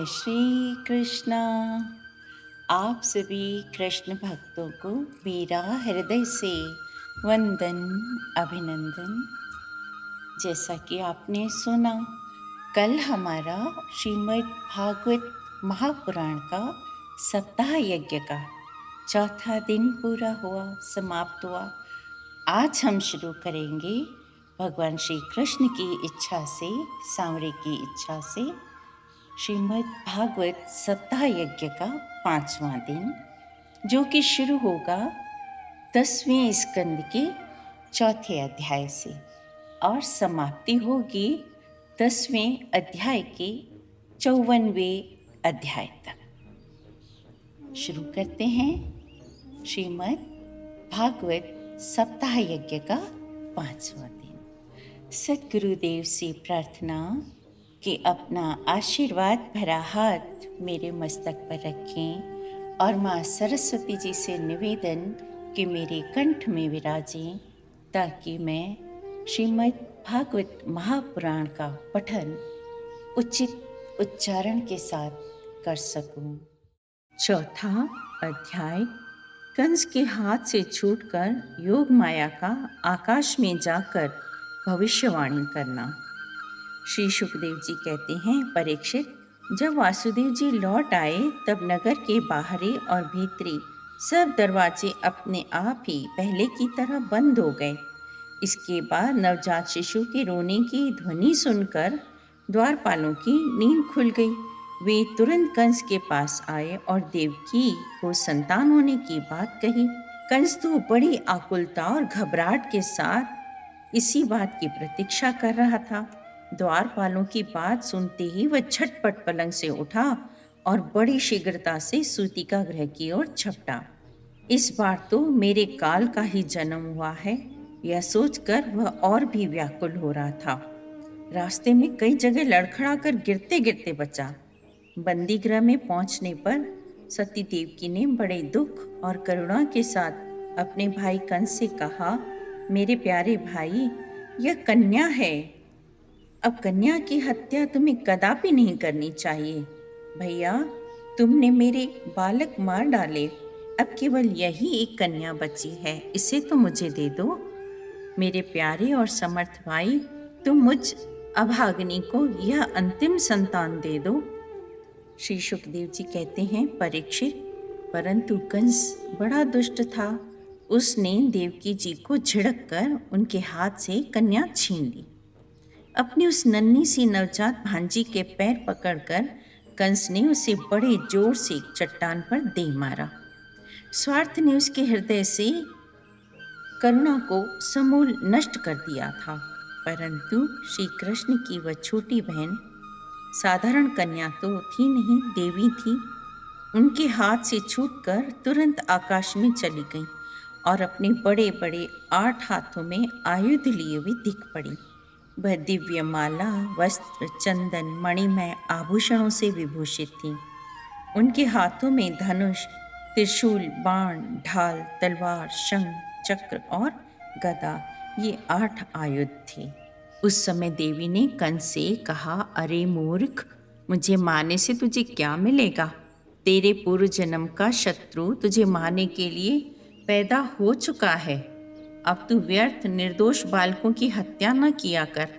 जय श्री कृष्णा। आप सभी कृष्ण भक्तों को मेरा हृदय से वंदन, अभिनंदन। जैसा कि आपने सुना, कल हमारा श्रीमद् भागवत महापुराण का सप्ताह यज्ञ का चौथा दिन पूरा हुआ, समाप्त हुआ। आज हम शुरू करेंगे भगवान श्री कृष्ण की इच्छा से, सांवरे की इच्छा से, श्रीमद् भागवत सप्ताह यज्ञ का 5वां दिन, जो कि शुरू होगा 10वें स्कंद के चौथे अध्याय से और समाप्ति होगी 10वें अध्याय के 54वें अध्याय तक। शुरू करते हैं श्रीमद् भागवत सप्ताह यज्ञ का 5वां दिन। सद्गुरुदेव से प्रार्थना कि अपना आशीर्वाद भरा हाथ मेरे मस्तक पर रखें और माँ सरस्वती जी से निवेदन कि मेरे कंठ में विराजें, ताकि मैं श्रीमद् भागवत महापुराण का पठन उचित उच्चारण के साथ कर सकूं। चौथा अध्याय, कंस के हाथ से छूटकर योग माया का आकाश में जाकर भविष्यवाणी करना। श्री सुखदेव जी कहते हैं, परीक्षित, जब वासुदेव जी लौट आए तब नगर के बाहरी और भीतरी सब दरवाजे अपने आप ही पहले की तरह बंद हो गए। इसके बाद नवजात शिशु के रोने की ध्वनि सुनकर द्वारपालों की नींद खुल गई। वे तुरंत कंस के पास आए और देवकी को संतान होने की बात कही। कंस तो बड़ी आकुलता और घबराहट के साथ इसी बात की प्रतीक्षा कर रहा था। द्वारपालों की बात सुनते ही वह झटपट पलंग से उठा और बड़ी शीघ्रता से सूतिका गृह की ओर झपटा। इस बार तो मेरे काल का ही जन्म हुआ है, यह सोचकर वह और भी व्याकुल हो रहा था। रास्ते में कई जगह लड़खड़ाकर गिरते गिरते बचा। बंदी गृह में पहुंचने पर सती देवकी ने बड़े दुख और करुणा के साथ अपने भाई कंस से कहा, मेरे प्यारे भाई, यह कन्या है। अब कन्या की हत्या तुम्हें कदापि नहीं करनी चाहिए। भैया, तुमने मेरे बालक मार डाले, अब केवल यही एक कन्या बची है, इसे तो मुझे दे दो। मेरे प्यारे और समर्थ भाई, तुम मुझ अभागिनी को यह अंतिम संतान दे दो। श्री सुखदेव जी कहते हैं, परीक्षित, परंतु कंस बड़ा दुष्ट था। उसने देवकी जी को झिड़क कर उनके हाथ से कन्या छीन ली। अपनी उस नन्ही सी नवजात भांजी के पैर पकड़कर कंस ने उसे बड़े जोर से चट्टान पर दे मारा। स्वार्थ ने उसके हृदय से करुणा को समूल नष्ट कर दिया था। परंतु श्री कृष्ण की वह छोटी बहन साधारण कन्या तो थी नहीं, देवी थी। उनके हाथ से छूटकर तुरंत आकाश में चली गई और अपने बड़े बड़े 8 हाथों में आयुध लिए हुए दिख पड़ी। वह दिव्य माला, वस्त्र, चंदन, मणिमय आभूषणों से विभूषित थी। उनके हाथों में धनुष, त्रिशूल, बाण, ढाल, तलवार, शंख, चक्र और गदा, ये 8 आयुध थे। उस समय देवी ने कंस से कहा, अरे मूर्ख, मुझे मारने से तुझे क्या मिलेगा? तेरे पूर्व जन्म का शत्रु तुझे मारने के लिए पैदा हो चुका है। अब तू व्यर्थ निर्दोष बालकों की हत्या न किया कर।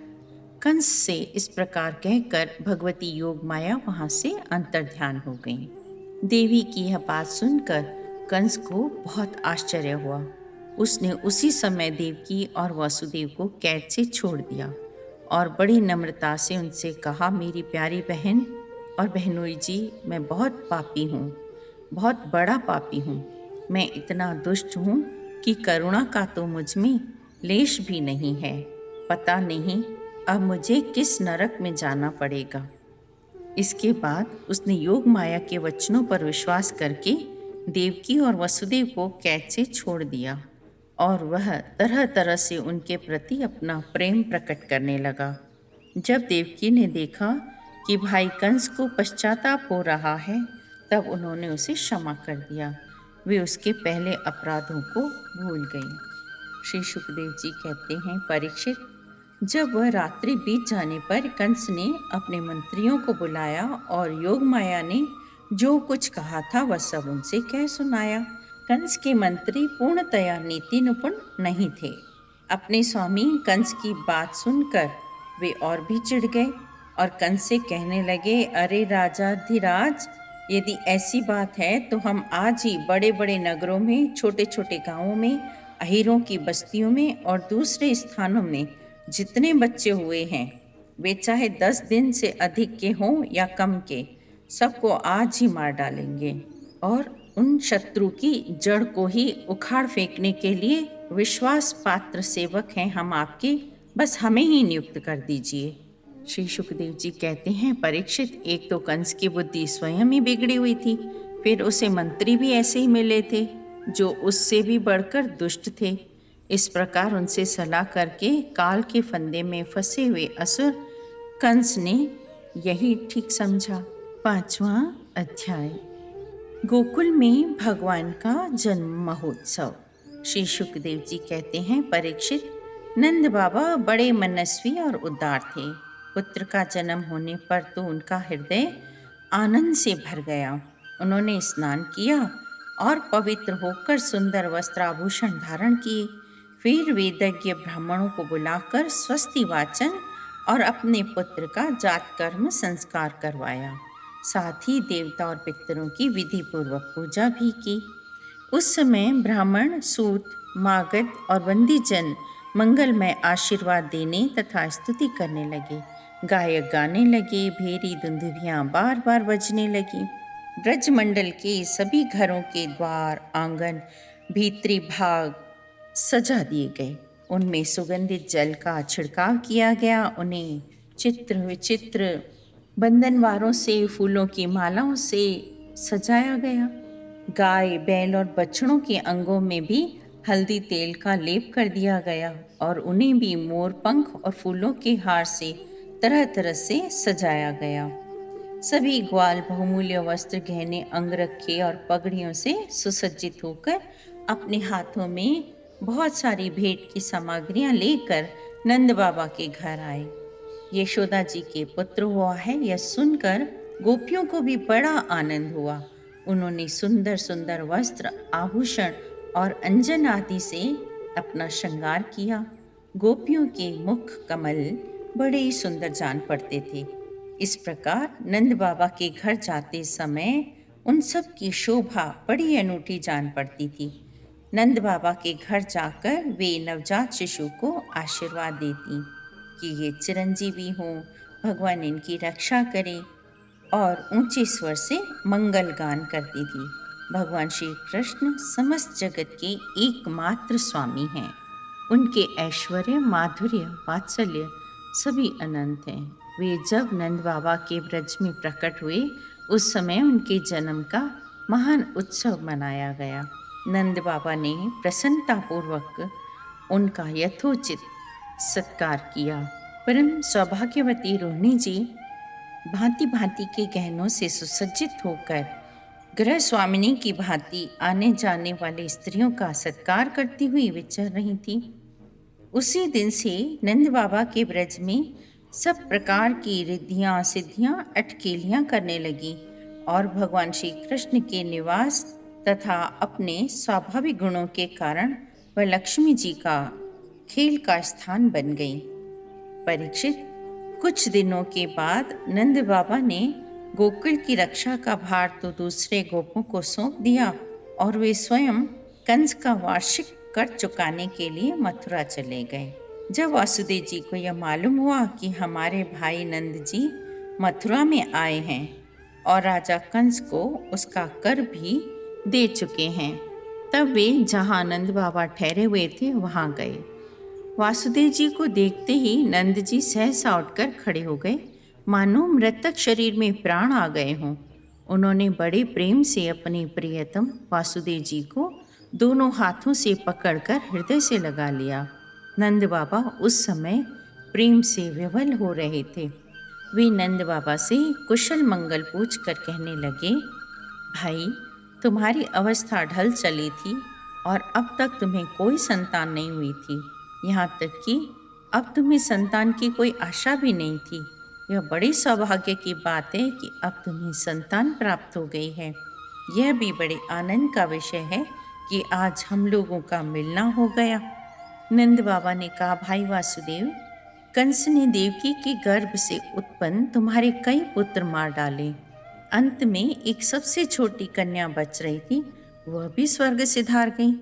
कंस से इस प्रकार कहकर भगवती योग माया वहां से अंतर्ध्यान हो गई। देवी की यह बात सुनकर कंस को बहुत आश्चर्य हुआ। उसने उसी समय देवकी और वासुदेव को कैद से छोड़ दिया और बड़ी नम्रता से उनसे कहा, मेरी प्यारी बहन और बहनोई जी, मैं बहुत पापी हूँ, बहुत बड़ा पापी हूँ। मैं इतना दुष्ट हूँ कि करुणा का तो मुझ में लेश भी नहीं है। पता नहीं अब मुझे किस नरक में जाना पड़ेगा। इसके बाद उसने योग माया के वचनों पर विश्वास करके देवकी और वसुदेव को कैद से छोड़ दिया और वह तरह तरह से उनके प्रति अपना प्रेम प्रकट करने लगा। जब देवकी ने देखा कि भाई कंस को पश्चाताप हो रहा है, तब उन्होंने उसे क्षमा कर दिया। वे उसके पहले अपराधों को भूल गई। श्री सुखदेव जी कहते हैं, परीक्षित, जब वह रात्रि बीत जाने पर कंस ने अपने मंत्रियों को बुलाया और योगमाया ने जो कुछ कहा था वह सब उनसे कह सुनाया। कंस के मंत्री पूर्णतया नीति निपुण नहीं थे। अपने स्वामी कंस की बात सुनकर वे और भी चिढ़ गए और कंस से कहने लगे, अरे राजाधिराज, यदि ऐसी बात है तो हम आज ही बड़े बड़े नगरों में, छोटे छोटे गांवों में, अहीरों की बस्तियों में और दूसरे स्थानों में जितने बच्चे हुए हैं, वे चाहे 10 दिन से अधिक के हों या कम के, सबको आज ही मार डालेंगे और उन शत्रु की जड़ को ही उखाड़ फेंकने के लिए विश्वास पात्र सेवक हैं हम आपके, बस हमें ही नियुक्त कर दीजिए। श्री सुखदेव जी कहते हैं, परीक्षित, एक तो कंस की बुद्धि स्वयं ही बिगड़ी हुई थी, फिर उसे मंत्री भी ऐसे ही मिले थे जो उससे भी बढ़कर दुष्ट थे। इस प्रकार उनसे सलाह करके काल के फंदे में फंसे हुए असुर कंस ने यही ठीक समझा। 5वां अध्याय, गोकुल में भगवान का जन्म महोत्सव। श्री सुखदेव जी कहते हैं, परीक्षित, नंद बाबा बड़े मनस्वी और उदार थे। पुत्र का जन्म होने पर तो उनका हृदय आनंद से भर गया। उन्होंने स्नान किया और पवित्र होकर सुंदर वस्त्र आभूषण धारण किए। फिर वेदज्ञ ब्राह्मणों को बुलाकर स्वस्ति वाचन और अपने पुत्र का जात कर्म संस्कार करवाया। साथ ही देवता और पितरों की विधि पूर्वक पूजा भी की। उस समय ब्राह्मण, सूत, मागध और बंदीजन मंगलमय आशीर्वाद देने तथा स्तुति करने लगे। गायक गाने लगे, भेरी दुंदुभियां बार बार बजने लगी। ब्रजमंडल के सभी घरों के द्वार, आंगन, भीतरी भाग सजा दिए गए। उनमें सुगंधित जल का छिड़काव किया गया। उन्हें चित्र विचित्र बंधनवारों से, फूलों की मालाओं से सजाया गया। गाय, बैल और बछड़ों के अंगों में भी हल्दी तेल का लेप कर दिया गया और उन्हें भी मोर पंख और फूलों के हार से तरह तरह से सजाया गया। सभी ग्वाल बहुमूल्य वस्त्र, गहने, अंगरखे और पगड़ियों से सुसज्जित होकर अपने हाथों में बहुत सारी भेंट की सामग्रियां लेकर नंद बाबा के घर आए। यशोदा जी के पुत्र हुआ है, यह सुनकर गोपियों को भी बड़ा आनंद हुआ। उन्होंने सुंदर सुंदर वस्त्र, आभूषण और अंजन आदि से अपना श्रृंगार किया। गोपियों के मुख कमल बड़े ही सुंदर जान पड़ते थे। इस प्रकार नंद बाबा के घर जाते समय उन सब की शोभा बड़ी अनूठी जान पड़ती थी। नंद बाबा के घर जाकर वे नवजात शिशु को आशीर्वाद देती कि ये चिरंजीवी हों, भगवान इनकी रक्षा करे, और ऊंचे स्वर से मंगल गान करती थी। भगवान श्री कृष्ण समस्त जगत के एकमात्र स्वामी हैं। उनके ऐश्वर्य, माधुर्य, वात्सल्य सभी अनंत हैं। वे जब नंद बाबा के ब्रज में प्रकट हुए, उस समय उनके जन्म का महान उत्सव मनाया गया। नंद बाबा ने प्रसन्नतापूर्वक उनका यथोचित सत्कार किया। परम सौभाग्यवती रोहिणी जी भांति भांति के गहनों से सुसज्जित होकर गृह स्वामिनी की भांति आने जाने वाले स्त्रियों का सत्कार करती हुई विचर रही थी। उसी दिन से नंद बाबा के ब्रज में सब प्रकार की रिद्धियाँ, सिद्धियाँ, अटकेलियाँ करने लगी और भगवान श्री कृष्ण के निवास तथा अपने स्वाभाविक गुणों के कारण वह लक्ष्मी जी का खेल का स्थान बन गई। परीक्षित, कुछ दिनों के बाद नंद बाबा ने गोकुल की रक्षा का भार तो दूसरे गोपों को सौंप दिया और वे स्वयं कंस का वार्षिक कर चुकाने के लिए मथुरा चले गए। जब वासुदेव जी को यह मालूम हुआ कि हमारे भाई नंद जी मथुरा में आए हैं और राजा कंस को उसका कर भी दे चुके हैं, तब वे जहाँ नंद बाबा ठहरे हुए थे वहाँ गए। वासुदेव जी को देखते ही नंद जी सहसा उठकर खड़े हो गए, मानो मृतक शरीर में प्राण आ गए हों। उन्होंने बड़े प्रेम से अपने प्रियतम वासुदेव जी को दोनों हाथों से पकड़कर हृदय से लगा लिया। नंद बाबा उस समय प्रेम से विवल हो रहे थे। वे नंद बाबा से कुशल मंगल पूछ कर कहने लगे, भाई, तुम्हारी अवस्था ढल चली थी और अब तक तुम्हें कोई संतान नहीं हुई थी। यहाँ तक कि अब तुम्हें संतान की कोई आशा भी नहीं थी। यह बड़ी सौभाग्य की बात है कि अब तुम्हें संतान प्राप्त हो गई है। यह भी बड़े आनंद का विषय है कि आज हम लोगों का मिलना हो गया। नंद बाबा ने कहा, भाई वासुदेव, कंस ने देवकी के गर्भ से उत्पन्न तुम्हारे कई पुत्र मार डाले। अंत में एक सबसे छोटी कन्या बच रही थी, वह भी स्वर्ग से धार गई।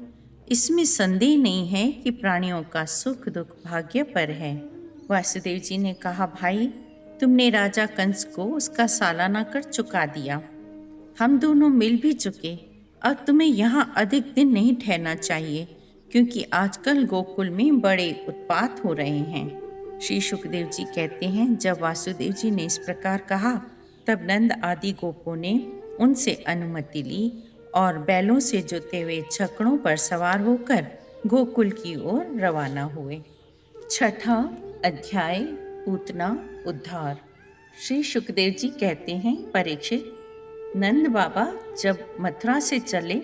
इसमें संदेह नहीं है कि प्राणियों का सुख दुख भाग्य पर है। वासुदेव जी ने कहा, भाई, तुमने राजा कंस को उसका सालाना कर चुका दिया। हम दोनों मिल भी चुके। अब तुम्हें यहाँ अधिक दिन नहीं ठहरना चाहिए, क्योंकि आजकल गोकुल में बड़े उत्पात हो रहे हैं। श्री सुखदेव जी कहते हैं, जब वासुदेव जी ने इस प्रकार कहा, तब नंद आदि गोपों ने उनसे अनुमति ली और बैलों से जुते हुए छकड़ों पर सवार होकर गोकुल की ओर रवाना हुए। छठा अध्याय, पूतना उद्धार। श्री सुखदेव जी कहते हैं, परीक्षित, नंद बाबा जब मथुरा से चले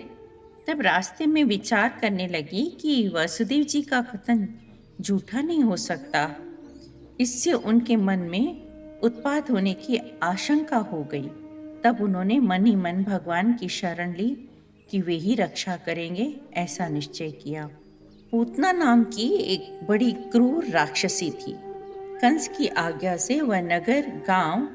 तब रास्ते में विचार करने लगी कि वासुदेव जी का कथन झूठा नहीं हो सकता। इससे उनके मन में उत्पात होने की आशंका हो गई। तब उन्होंने मन ही मन भगवान की शरण ली कि वे ही रक्षा करेंगे, ऐसा निश्चय किया। पूतना नाम की एक बड़ी क्रूर राक्षसी थी। कंस की आज्ञा से वह नगर, गांव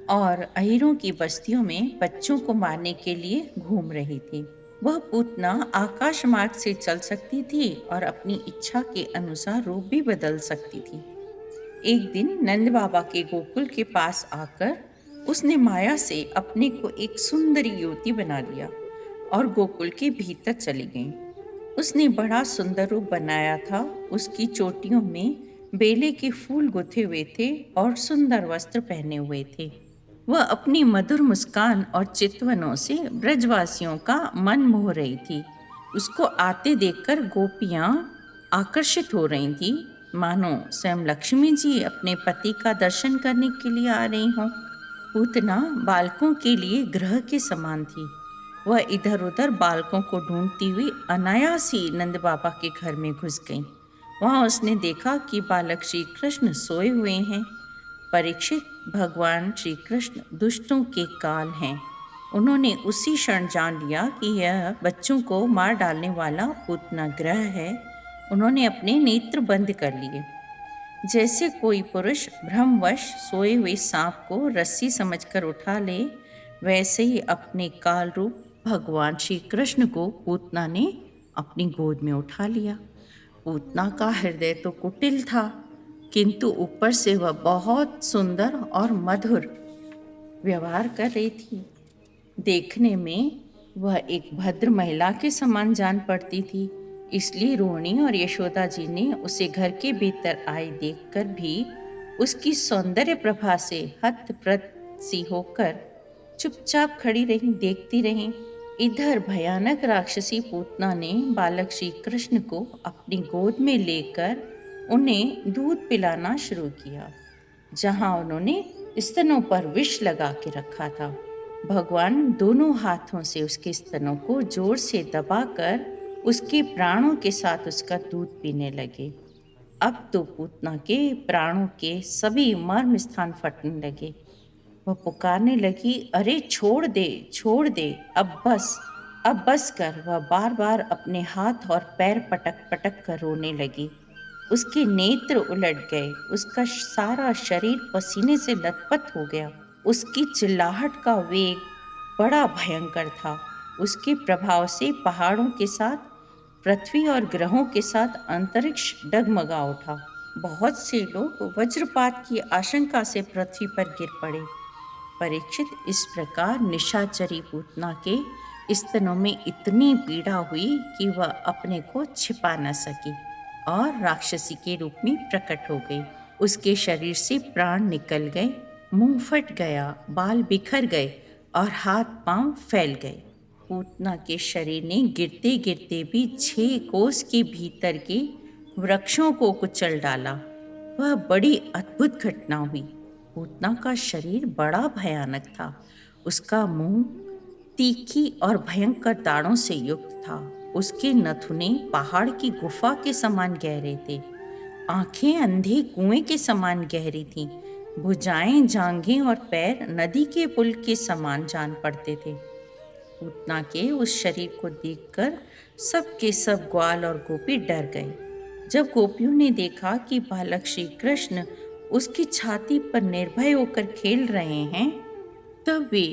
और अहीरों की बस्तियों में बच्चों को मारने के लिए घूम रही थी। वह पूतना आकाश मार्ग से चल सकती थी और अपनी इच्छा के अनुसार रूप भी बदल सकती थी। एक दिन नंद बाबा के गोकुल के पास आकर उसने माया से अपने को एक सुंदरी युवती बना लिया और गोकुल के भीतर चली गई। उसने बड़ा सुंदर रूप बनाया था। उसकी चोटियों में बेले के फूल गुथे हुए थे और सुंदर वस्त्र पहने हुए थे। वह अपनी मधुर मुस्कान और चितवनों से ब्रजवासियों का मन मोह रही थी। उसको आते देखकर गोपियां आकर्षित हो रही थी, मानो स्वयं लक्ष्मी जी अपने पति का दर्शन करने के लिए आ रही हों। पूतना बालकों के लिए ग्रह के समान थी। वह इधर उधर बालकों को ढूंढती हुई अनायास ही नंद बाबा के घर में घुस गई। वहां उसने देखा कि बालक श्री कृष्ण सोए हुए हैं। परीक्षित, भगवान श्री कृष्ण दुष्टों के काल हैं। उन्होंने उसी क्षण जान लिया कि यह बच्चों को मार डालने वाला पूतना ग्रह है। उन्होंने अपने नेत्र बंद कर लिए। जैसे कोई पुरुष भ्रमवश सोए हुए सांप को रस्सी समझकर उठा ले, वैसे ही अपने काल रूप भगवान श्री कृष्ण को पूतना ने अपनी गोद में उठा लिया। पूतना का हृदय तो कुटिल था, किंतु ऊपर से वह बहुत सुंदर और मधुर व्यवहार कर रही थी। देखने में वह एक भद्र महिला के समान जान पड़ती थी। इसलिए रोहिणी और यशोदा जी ने उसे घर के भीतर आए देखकर भी उसकी सौंदर्य प्रभा से हतप्रत सी होकर चुपचाप खड़ी रही, देखती रहीं। इधर भयानक राक्षसी पूतना ने बालक श्री कृष्ण को अपनी गोद में लेकर उन्हें दूध पिलाना शुरू किया, जहां उन्होंने स्तनों पर विष लगा के रखा था। भगवान दोनों हाथों से उसके स्तनों को जोर से दबाकर उसके प्राणों के साथ उसका दूध पीने लगे। अब तो पूतना के प्राणों के सभी मर्म स्थान फटने लगे। वह पुकारने लगी, अरे छोड़ दे, छोड़ दे, अब बस कर। वह बार बार अपने हाथ और पैर पटक पटक कर रोने लगी। उसके नेत्र उलट गए, उसका सारा शरीर पसीने से लथपथ हो गया। उसकी चिल्लाहट का वेग बड़ा भयंकर था। उसके प्रभाव से पहाड़ों के साथ पृथ्वी और ग्रहों के साथ अंतरिक्ष डगमगा उठा। बहुत से लोग वज्रपात की आशंका से पृथ्वी पर गिर पड़े। परीक्षित, इस प्रकार निशाचरी पूतना के स्तनों में इतनी पीड़ा हुई कि वह अपने को छिपा न सकी और राक्षसी के रूप में प्रकट हो गई। उसके शरीर से प्राण निकल गए, मुंह फट गया, बाल बिखर गए और हाथ पांव फैल गए। पूतना के शरीर ने गिरते गिरते भी 6 कोस के भीतर के वृक्षों को कुचल डाला। वह बड़ी अद्भुत घटना हुई। पूतना का शरीर बड़ा भयानक था। उसका मुंह तीखी और भयंकर दाढ़ों से युक्त था। उसके नथुने पहाड़ की गुफा के समान गहरे थे। आंखें अंधे कुएं के समान गहरी थीं। भुजाएं, जांघें और पैर नदी के पुल के समान जान पड़ते थे। पूतना के उस शरीर को देखकर सब के सब ग्वाल और गोपी डर गए। जब गोपियों ने देखा कि बालक श्री कृष्ण उसकी छाती पर निर्भय होकर खेल रहे हैं, तब वे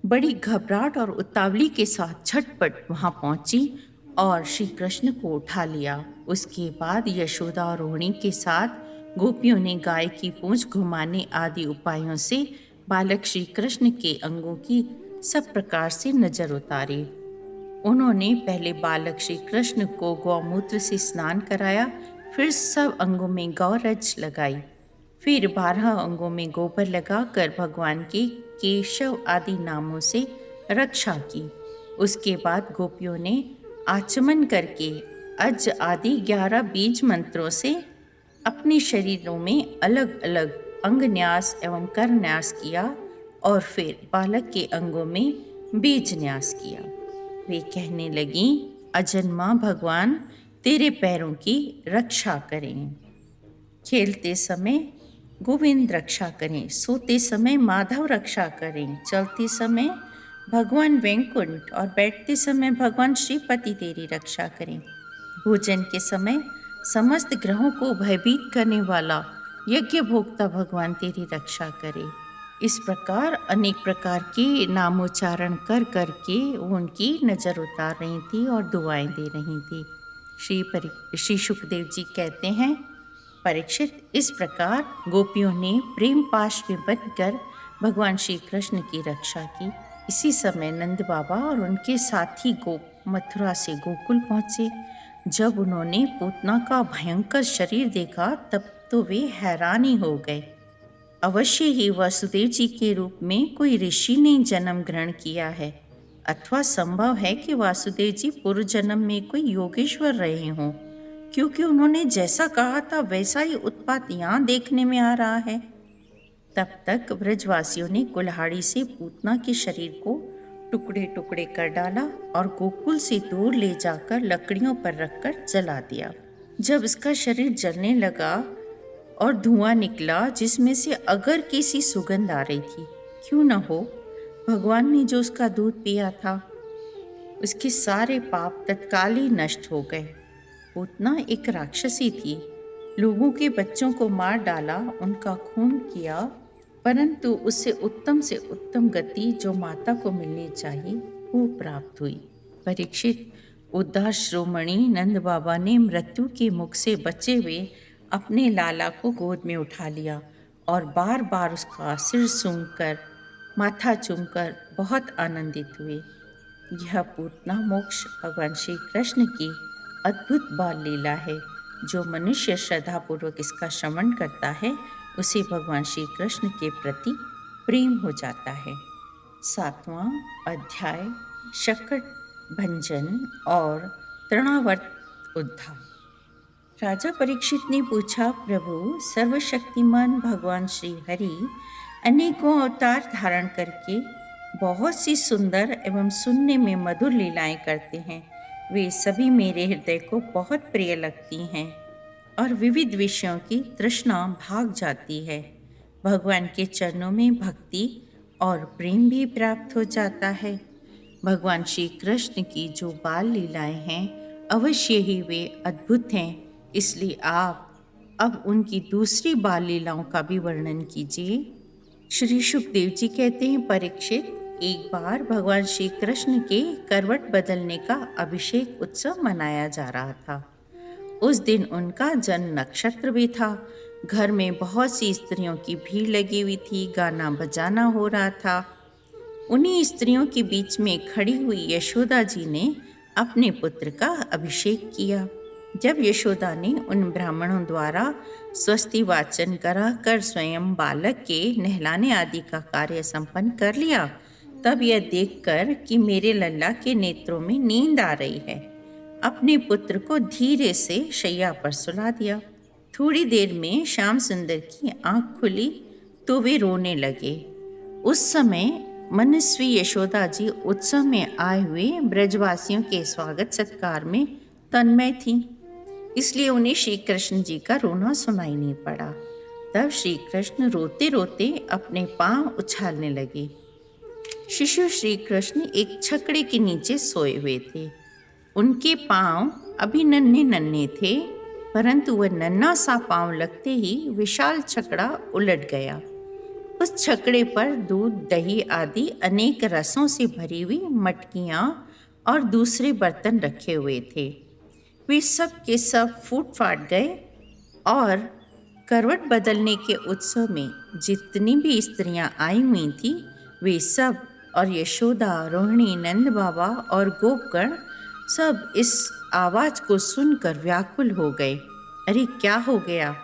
बड़ी घबराहट और उतावली के साथ झटपट वहां पहुंची और श्री कृष्ण को उठा लिया। उसके बाद यशोदा और रोहिणी के साथ गोपियों ने गाय की पूंछ घुमाने आदि उपायों से बालक श्री कृष्ण के अंगों की सब प्रकार से नजर उतारी। उन्होंने पहले बालक श्री कृष्ण को गौमूत्र से स्नान कराया, फिर सब अंगों में गौरज लगाई, फिर 12 अंगों में गोबर लगाकर भगवान के केशव आदि नामों से रक्षा की। उसके बाद गोपियों ने आचमन करके अज आदि 11 बीज मंत्रों से अपने शरीरों में अलग अलग अंग न्यास एवं कर न्यास किया और फिर बालक के अंगों में बीज न्यास किया। वे कहने लगी, अजन्मा भगवान तेरे पैरों की रक्षा करें, खेलते समय गोविंद रक्षा करें, सोते समय माधव रक्षा करें, चलते समय भगवान वैकुंठ और बैठते समय भगवान श्रीपति तेरी रक्षा करें, भोजन के समय समस्त ग्रहों को भयभीत करने वाला यज्ञ भोक्ता भगवान तेरी रक्षा करे। इस प्रकार अनेक प्रकार के नामोच्चारण कर करके वो उनकी नज़र उतार रही थी और दुआएं दे रही थी। श्री शुकदेव जी कहते हैं, परीक्षित, इस प्रकार गोपियों ने प्रेम पाश में बंधकर भगवान श्री कृष्ण की रक्षा की। इसी समय नंद बाबा और उनके साथी गोप मथुरा से गोकुल पहुँचे। जब उन्होंने पूतना का भयंकर शरीर देखा तब तो वे हैरान ही हो गए। अवश्य ही वासुदेव जी के रूप में कोई ऋषि ने जन्म ग्रहण किया है, अथवा संभव है कि वासुदेव जी पूर्व जन्म में कोई योगेश्वर रहे हों, क्योंकि उन्होंने जैसा कहा था वैसा ही उत्पात यहाँ देखने में आ रहा है। तब तक ब्रजवासियों ने कुल्हाड़ी से पूतना के शरीर को टुकड़े टुकड़े कर डाला और गोकुल से दूर ले जाकर लकड़ियों पर रखकर जला दिया। जब इसका शरीर जलने लगा और धुआं निकला जिसमें से अगर किसी सुगंध आ रही थी, क्यों न हो भगवान ने जो उसका दूध पिया था, उसके सारे पाप तत्काल ही नष्ट हो गए। पूतना एक राक्षसी थी, लोगों के बच्चों को मार डाला, उनका खून किया, परंतु उससे से उत्तम गति जो माता को मिलनी चाहिए वो प्राप्त हुई। परीक्षित, उदास श्रोमणी नंद बाबा ने मृत्यु के मुख से बचे हुए अपने लाला को गोद में उठा लिया और बार बार उसका सिर सूंघकर माथा चूमकर बहुत आनंदित हुए। यह पूतना मोक्ष भगवान श्री कृष्ण की अद्भुत बाल लीला है। जो मनुष्य श्रद्धापूर्वक इसका श्रवण करता है उसे भगवान श्री कृष्ण के प्रति प्रेम हो जाता है। 7वां अध्याय शकट भंजन और तृणावर्त उद्धार। राजा परीक्षित ने पूछा, प्रभु, सर्वशक्तिमान भगवान श्री हरि अनेकों अवतार धारण करके बहुत सी सुंदर एवं सुनने में मधुर लीलाएं करते हैं। वे सभी मेरे हृदय को बहुत प्रिय लगती हैं और विविध विषयों की तृष्णा भाग जाती है। भगवान के चरणों में भक्ति और प्रेम भी प्राप्त हो जाता है। भगवान श्री कृष्ण की जो बाल लीलाएं हैं अवश्य ही वे अद्भुत हैं, इसलिए आप अब उनकी दूसरी बाल लीलाओं का भी वर्णन कीजिए। श्री शुकदेव जी कहते हैं, परीक्षित, एक बार भगवान श्री कृष्ण के करवट बदलने का अभिषेक उत्सव मनाया जा रहा था। उस दिन उनका जन्म नक्षत्र भी था। घर में बहुत सी स्त्रियों की भीड़ लगी हुई थी, गाना बजाना हो रहा था। उन्हीं स्त्रियों के बीच में खड़ी हुई यशोदा जी ने अपने पुत्र का अभिषेक किया। जब यशोदा ने उन ब्राह्मणों द्वारा स्वस्ति वाचन करा कर स्वयं बालक के नहलाने आदि का कार्य संपन्न कर लिया, तब यह देखकर कि मेरे लल्ला के नेत्रों में नींद आ रही है, अपने पुत्र को धीरे से शैया पर सुला दिया। थोड़ी देर में श्याम सुंदर की आंख खुली तो वे रोने लगे। उस समय मनस्वी यशोदा जी उत्सव में आए हुए ब्रजवासियों के स्वागत सत्कार में तन्मय थीं। इसलिए उन्हें श्री कृष्ण जी का रोना सुनाई नहीं पड़ा। तब श्री कृष्ण रोते रोते अपने पांव उछालने लगे। शिशु श्री कृष्ण एक छकड़े के नीचे सोए हुए थे। उनके पांव अभी नन्हे नन्हे थे, परंतु वह नन्हा सा पांव लगते ही विशाल छकड़ा उलट गया। उस छकड़े पर दूध, दही आदि अनेक रसों से भरी हुई मटकियां और दूसरे बर्तन रखे हुए थे। वे सब के सब फूट फाट गए और करवट बदलने के उत्सव में जितनी भी स्त्रियां आई हुई थीं, वे सब और यशोदा, रोहिणी, नंद बाबा और गोपगण सब इस आवाज को सुनकर व्याकुल हो गए। अरे क्या हो गया?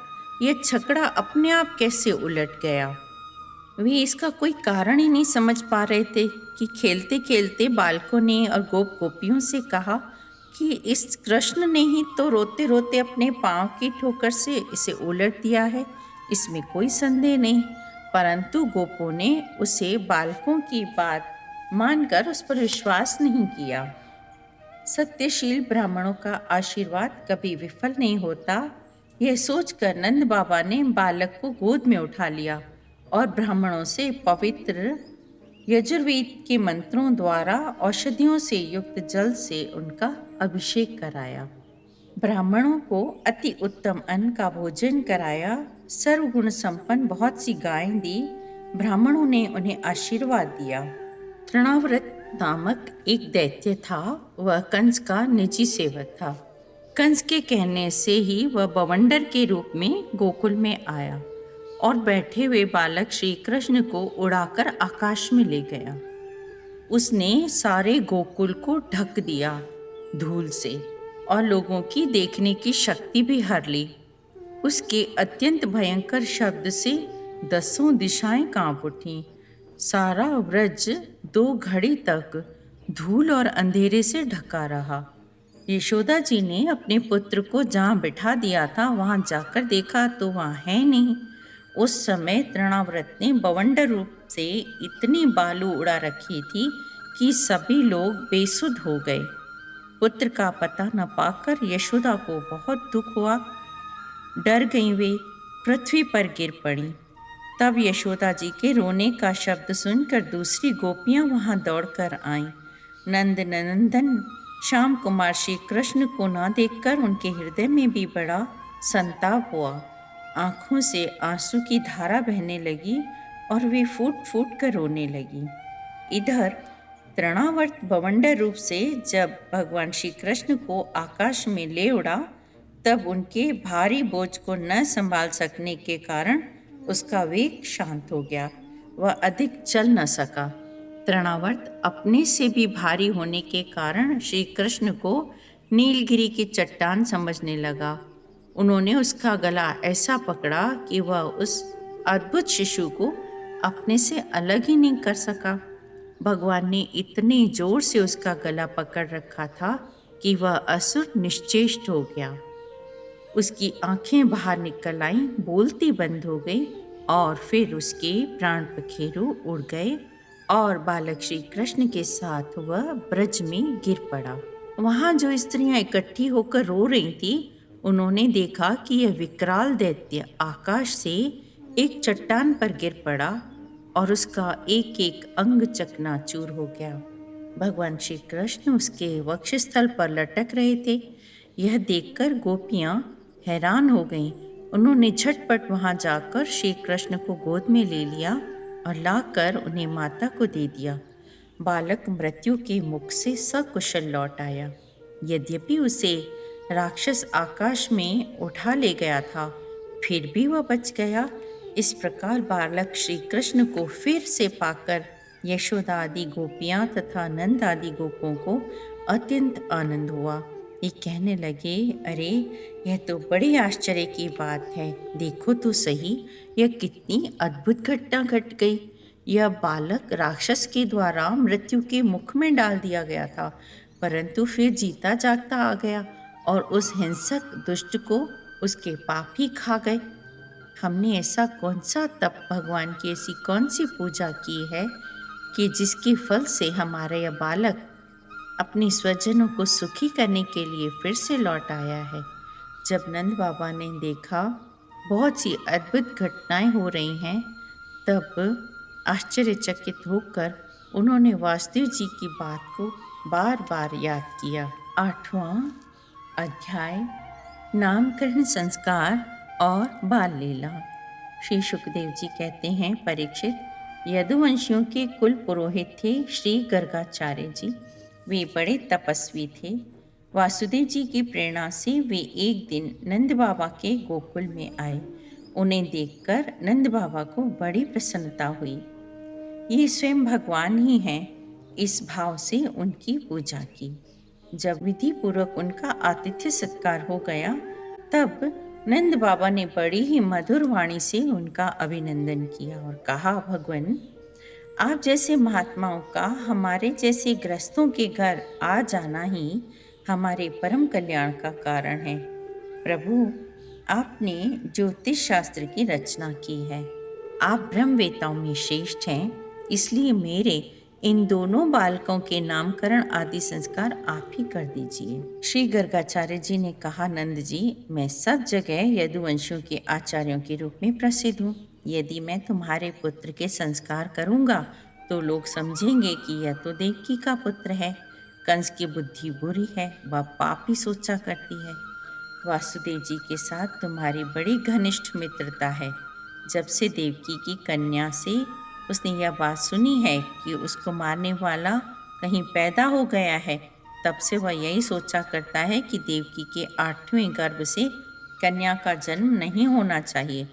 यह छकड़ा अपने आप कैसे उलट गया? वे इसका कोई कारण ही नहीं समझ पा रहे थे कि खेलते खेलते बालकों ने और गोप गोपियों से कहा कि इस कृष्ण ने ही तो रोते रोते अपने पांव की ठोकर से इसे उलट दिया है, इसमें कोई संदेह नहीं। परंतु गोपों ने उसे बालकों की बात मानकर उस पर विश्वास नहीं किया। सत्यशील ब्राह्मणों का आशीर्वाद कभी विफल नहीं होता, यह सोचकर नंद बाबा ने बालक को गोद में उठा लिया और ब्राह्मणों से पवित्र यजुर्वेद के मंत्रों द्वारा औषधियों से युक्त जल से उनका अभिषेक कराया। ब्राह्मणों को अति उत्तम अन्न का भोजन कराया, सर्वगुण संपन्न बहुत सी गायें दी। ब्राह्मणों ने उन्हें आशीर्वाद दिया। तृणाव्रत नामक एक दैत्य था। वह कंस का निजी सेवक था। कंस के कहने से ही वह बवंडर के रूप में गोकुल में आया और बैठे हुए बालक श्री कृष्ण को उड़ाकर आकाश में ले गया। उसने सारे गोकुल को ढक दिया धूल से और लोगों की देखने की शक्ति भी हर ली। उसके अत्यंत भयंकर शब्द से 10 दिशाएं कांप उठीं। सारा व्रज 2 घड़ी तक धूल और अंधेरे से ढका रहा। यशोदा जी ने अपने पुत्र को जहाँ बिठा दिया था वहाँ जाकर देखा तो वहाँ है नहीं। उस समय तृणाव्रत ने बवंडर रूप से इतनी बालू उड़ा रखी थी कि सभी लोग बेसुध हो गए। पुत्र का पता न पाकर यशोदा को बहुत दुख हुआ। डर गई, वे पृथ्वी पर गिर पड़ी। तब यशोदा जी के रोने का शब्द सुनकर दूसरी गोपियां वहां दौड़कर आईं। नंद नंदन श्याम कुमार श्री कृष्ण को न देखकर उनके हृदय में भी बड़ा संताप हुआ। आंखों से आंसू की धारा बहने लगी और वे फूट फूट कर रोने लगी। इधर तृणावर्त बवंडर रूप से जब भगवान श्री कृष्ण को आकाश में ले उड़ा, तब उनके भारी बोझ को न संभाल सकने के कारण उसका वेग शांत हो गया। वह अधिक चल न सका। तृणावर्त अपने से भी भारी होने के कारण श्री कृष्ण को नीलगिरी की चट्टान समझने लगा। उन्होंने उसका गला ऐसा पकड़ा कि वह उस अद्भुत शिशु को अपने से अलग ही नहीं कर सका। भगवान ने इतने जोर से उसका गला पकड़ रखा था कि वह असुर निश्चेष्ट हो गया। उसकी आंखें बाहर निकल आईं, बोलती बंद हो गई और फिर उसके प्राण पखेरु उड़ गए और बालक श्री कृष्ण के साथ वह ब्रज में गिर पड़ा। वहाँ जो स्त्रियां इकट्ठी होकर रो रही थीं, उन्होंने देखा कि यह विकराल दैत्य आकाश से एक चट्टान पर गिर पड़ा और उसका एक एक अंग चकनाचूर हो गया। भगवान श्री कृष्ण उसके वक्षस्थल पर लटक रहे थे। यह देखकर गोपियां हैरान हो गईं। उन्होंने झटपट वहां जाकर श्री कृष्ण को गोद में ले लिया और लाकर उन्हें माता को दे दिया। बालक मृत्यु के मुख से सकुशल लौट आया। यद्यपि उसे राक्षस आकाश में उठा ले गया था, फिर भी वह बच गया। इस प्रकार बालक श्री कृष्ण को फिर से पाकर यशोदा आदि गोपियां तथा नंद आदि गोपों को अत्यंत आनंद हुआ। ये कहने लगे, अरे यह तो बड़ी आश्चर्य की बात है। देखो तो सही, यह कितनी अद्भुत घटना घट गई। यह बालक राक्षस के द्वारा मृत्यु के मुख में डाल दिया गया था, परंतु फिर जीता जागता आ गया और उस हिंसक दुष्ट को उसके पाप ही खा गए। हमने ऐसा कौन सा तप, भगवान की ऐसी कौन सी पूजा की है कि जिसके फल से हमारा यह बालक अपने स्वजनों को सुखी करने के लिए फिर से लौट आया है। जब नंद बाबा ने देखा बहुत सी अद्भुत घटनाएं हो रही हैं, तब आश्चर्यचकित होकर उन्होंने वासुदेव जी की बात को बार बार याद किया। 8वां अध्याय, नामकरण संस्कार और बाल लीला। श्री सुखदेव जी कहते हैं, परीक्षित, यदुवंशियों के कुल पुरोहित थे श्री गर्गाचार्य जी। वे बड़े तपस्वी थे। वासुदेव जी की प्रेरणा से वे एक दिन नंद बाबा के गोकुल में आए। उन्हें देखकर नंद बाबा को बड़ी प्रसन्नता हुई। ये स्वयं भगवान ही हैं, इस भाव से उनकी पूजा की। जब विधि पूर्वक उनका आतिथ्य सत्कार हो गया, तब नंद बाबा ने बड़ी ही मधुर वाणी से उनका अभिनंदन किया और कहा, भगवान, आप जैसे महात्माओं का हमारे जैसे गृहस्थों के घर आ जाना ही हमारे परम कल्याण का कारण है। प्रभु, आपने ज्योतिष शास्त्र की रचना की है। आप ब्रह्मवेताओं में श्रेष्ठ हैं, इसलिए मेरे इन दोनों बालकों के नामकरण आदि संस्कार आप ही कर दीजिए। श्री गर्गाचार्य जी ने कहा, नंद जी, मैं सब जगह यदुवंशियों के आचार्यों के रूप में प्रसिद्ध हूँ। यदि मैं तुम्हारे पुत्र के संस्कार करूँगा तो लोग समझेंगे कि यह तो देवकी का पुत्र है। कंस की बुद्धि बुरी है, वह पाप ही सोचा करती है। वासुदेव जी के साथ तुम्हारी बड़ी घनिष्ठ मित्रता है। जब से देवकी की कन्या से उसने यह बात सुनी है कि उसको मारने वाला कहीं पैदा हो गया है, तब से वह यही सोचा करता है कि देवकी के 8वें गर्भ से कन्या का जन्म नहीं होना चाहिए।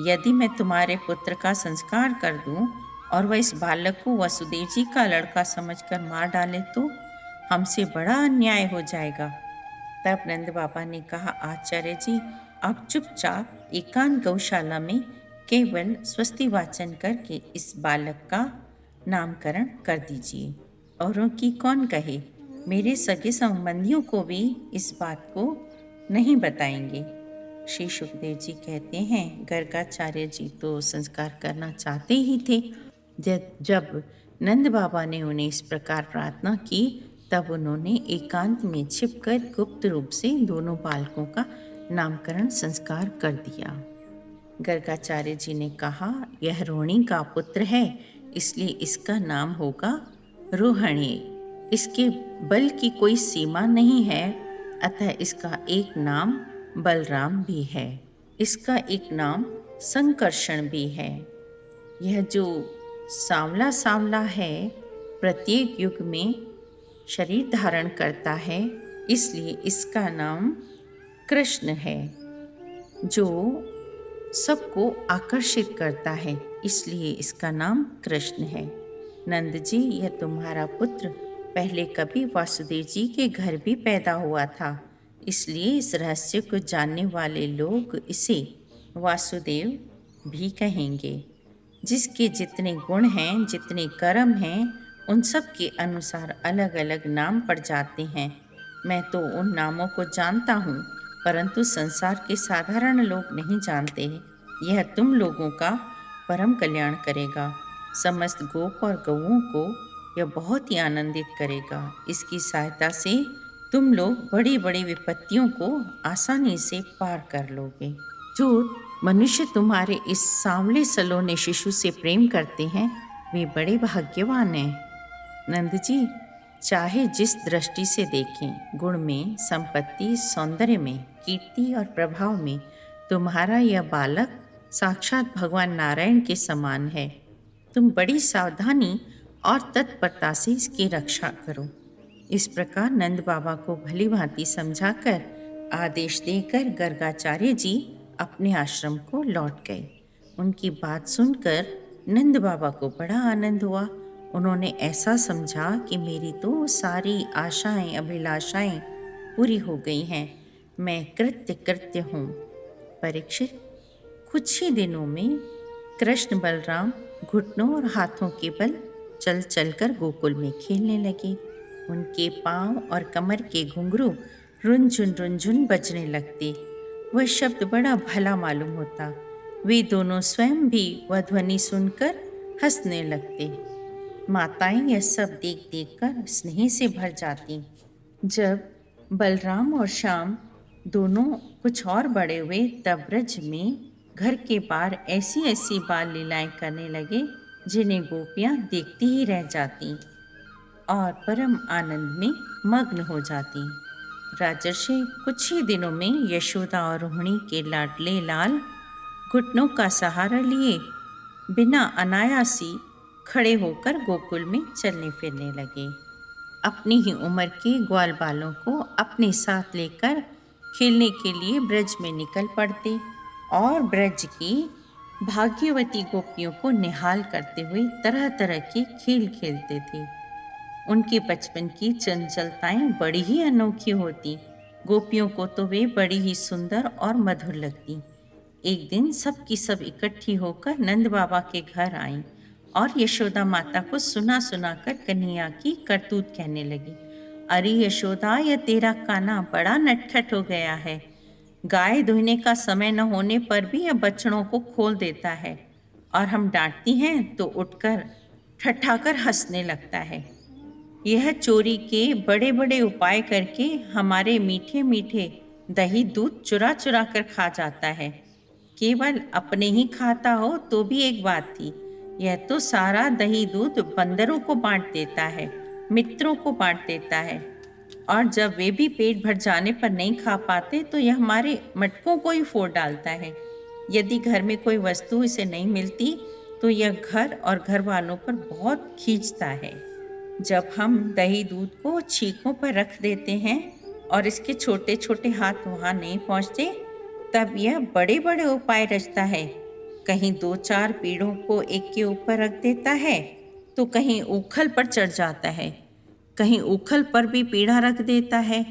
यदि मैं तुम्हारे पुत्र का संस्कार कर दूं और वह इस बालक को वसुदेव जी का लड़का समझकर मार डाले तो हमसे बड़ा अन्याय हो जाएगा। तब नंद बाबा ने कहा, आचार्य जी, आप चुपचाप एकांत गौशाला में केवल स्वस्ति वाचन करके इस बालक का नामकरण कर दीजिए। औरों की कौन कहे, मेरे सगे संबंधियों को भी इस बात को नहीं बताएंगे। श्री सुखदेव जी कहते हैं, गर्गाचार्य जी तो संस्कार करना चाहते ही थे। जब नंद बाबा ने उन्हें इस प्रकार प्रार्थना की, तब उन्होंने एकांत में छिपकर गुप्त रूप से दोनों बालकों का नामकरण संस्कार कर दिया। गर्गाचार्य जी ने कहा, यह रोहिणी का पुत्र है, इसलिए इसका नाम होगा रोहिणी। इसके बल की कोई सीमा नहीं है, अतः इसका एक नाम बलराम भी है। इसका एक नाम संकर्षण भी है। यह जो सांवला सांवला है, प्रत्येक युग में शरीर धारण करता है, इसलिए इसका नाम कृष्ण है। जो सबको आकर्षित करता है, इसलिए इसका नाम कृष्ण है। नंद जी, यह तुम्हारा पुत्र पहले कभी वासुदेव जी के घर भी पैदा हुआ था, इसलिए इस रहस्य को जानने वाले लोग इसे वासुदेव भी कहेंगे। जिसके जितने गुण हैं, जितने कर्म हैं, उन सब के अनुसार अलग अलग नाम पड़ जाते हैं। मैं तो उन नामों को जानता हूँ, परंतु संसार के साधारण लोग नहीं जानते। यह तुम लोगों का परम कल्याण करेगा। समस्त गोप और गौओं को यह बहुत ही आनंदित करेगा। इसकी सहायता से तुम लोग बड़ी बड़ी विपत्तियों को आसानी से पार कर लोगे। जो मनुष्य तुम्हारे इस सांवले सलोने शिशु से प्रेम करते हैं, वे बड़े भाग्यवान हैं। नंद जी, चाहे जिस दृष्टि से देखें, गुण में, संपत्ति, सौंदर्य में, कीर्ति और प्रभाव में तुम्हारा यह बालक साक्षात भगवान नारायण के समान है। तुम बड़ी सावधानी और तत्परता से इसकी रक्षा करो। इस प्रकार नंद बाबा को भली भांति समझाकर आदेश देकर गर्गाचार्य जी अपने आश्रम को लौट गए। उनकी बात सुनकर नंद बाबा को बड़ा आनंद हुआ। उन्होंने ऐसा समझा कि मेरी तो सारी आशाएं, अभिलाषाएं पूरी हो गई हैं। मैं कृत्य हूँ। परीक्षित, कुछ ही दिनों में कृष्ण बलराम घुटनों और हाथों के बल चल चलकर गोकुल में खेलने लगे। उनके पांव और कमर के घुंघरू रुनझुन बजने लगते। वह शब्द बड़ा भला मालूम होता। वे दोनों स्वयं भी वह ध्वनि सुनकर हंसने लगते। माताएं यह सब देख देख कर स्नेह से भर जाती। जब बलराम और श्याम दोनों कुछ और बड़े हुए तब ब्रज में घर के बाहर ऐसी ऐसी बाल लीलाएं करने लगे जिन्हें गोपियां देखती ही रह जाती और परम आनंद में मग्न हो जाती। राजर्षि कुछ ही दिनों में यशोदा और रोहिणी के लाडले लाल घुटनों का सहारा लिए बिना अनायासी खड़े होकर गोकुल में चलने फिरने लगे। अपनी ही उम्र के ग्वाल बालों को अपने साथ लेकर खेलने के लिए ब्रज में निकल पड़ते और ब्रज की भाग्यवती गोपियों को निहाल करते हुए तरह तरह के खेल खेलते थे। उनके बचपन की चंचलताएं बड़ी ही अनोखी होती। गोपियों को तो वे बड़ी ही सुंदर और मधुर लगती। एक दिन सब की सब इकट्ठी होकर नंद बाबा के घर आईं और यशोदा माता को सुना सुना कर कन्हैया की करतूत कहने लगी। अरे यशोदा, यह तेरा काना बड़ा नटखट हो गया है। गाय धोने का समय न होने पर भी यह बछड़ों को खोल देता है और हम डांटती हैं तो उठकर ठठाकर हंसने लगता है। यह चोरी के बड़े बड़े उपाय करके हमारे मीठे मीठे दही दूध चुरा चुरा कर खा जाता है। केवल अपने ही खाता हो तो भी एक बात थी, यह तो सारा दही दूध बंदरों को बांट देता है, मित्रों को बांट देता है, और जब वे भी पेट भर जाने पर नहीं खा पाते तो यह हमारे मटकों को ही फोड़ डालता है। यदि घर में कोई वस्तु इसे नहीं मिलती तो यह घर और घर वालों पर बहुत खींचता है। जब हम दही दूध को छींकों पर रख देते हैं और इसके छोटे छोटे हाथ वहाँ नहीं पहुँचते, तब यह बड़े बड़े उपाय रचता है। कहीं दो चार पीड़ों को एक के ऊपर रख देता है तो कहीं उखल पर चढ़ जाता है, कहीं उखल पर भी पीढ़ा रख देता है,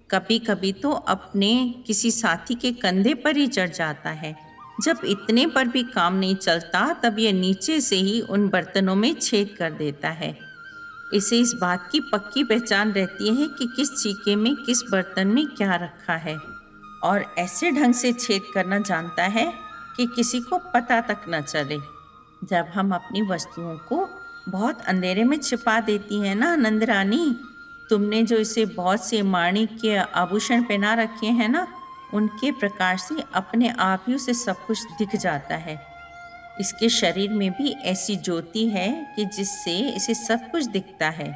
कभी कभी तो अपने किसी साथी के कंधे पर ही चढ़ जाता है। जब इतने पर भी काम नहीं चलता तब यह नीचे से ही उन बर्तनों में छेद कर देता है। इसे इस बात की पक्की पहचान रहती है कि किस चीके में किस बर्तन में क्या रखा है, और ऐसे ढंग से छेद करना जानता है कि किसी को पता तक न चले। जब हम अपनी वस्तुओं को बहुत अंधेरे में छिपा देती हैं ना नंद रानी, तुमने जो इसे बहुत से माणिक के आभूषण पहना रखे हैं ना, उनके प्रकाश से अपने आप ही उसे सब कुछ दिख जाता है। इसके शरीर में भी ऐसी ज्योति है कि जिससे इसे सब कुछ दिखता है।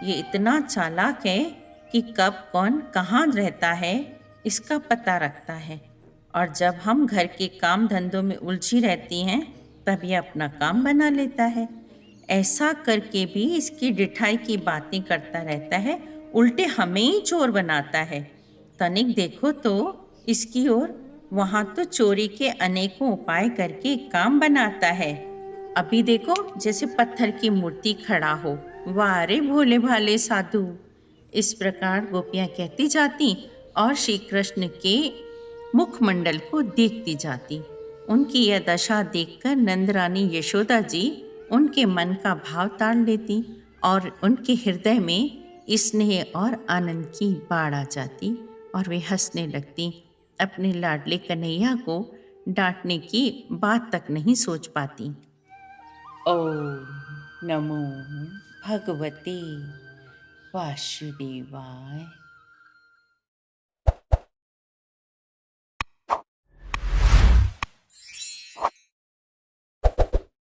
ये इतना चालाक है कि कब कौन कहाँ रहता है इसका पता रखता है, और जब हम घर के काम धंधों में उलझी रहती हैं तब यह अपना काम बना लेता है। ऐसा करके भी इसकी डिठाई की बातें करता रहता है, उल्टे हमें ही चोर बनाता है। तनिक देखो तो इसकी ओर, वहाँ तो चोरी के अनेकों उपाय करके काम बनाता है। अभी देखो जैसे पत्थर की मूर्ति खड़ा हो। वाह रे भोले भाले साधु। इस प्रकार गोपियाँ कहती जाती और श्री कृष्ण के मुखमंडल को देखती जाती। उनकी यह दशा देखकर नंदरानी यशोदा जी उनके मन का भाव ताड़ लेती और उनके हृदय में स्नेह और आनंद की बाढ़ आ जाती और वे हंसने लगती। अपने लाडले कन्हैया को डांटने की बात तक नहीं सोच पाती। ओम नमो भगवते वासुदेवाय।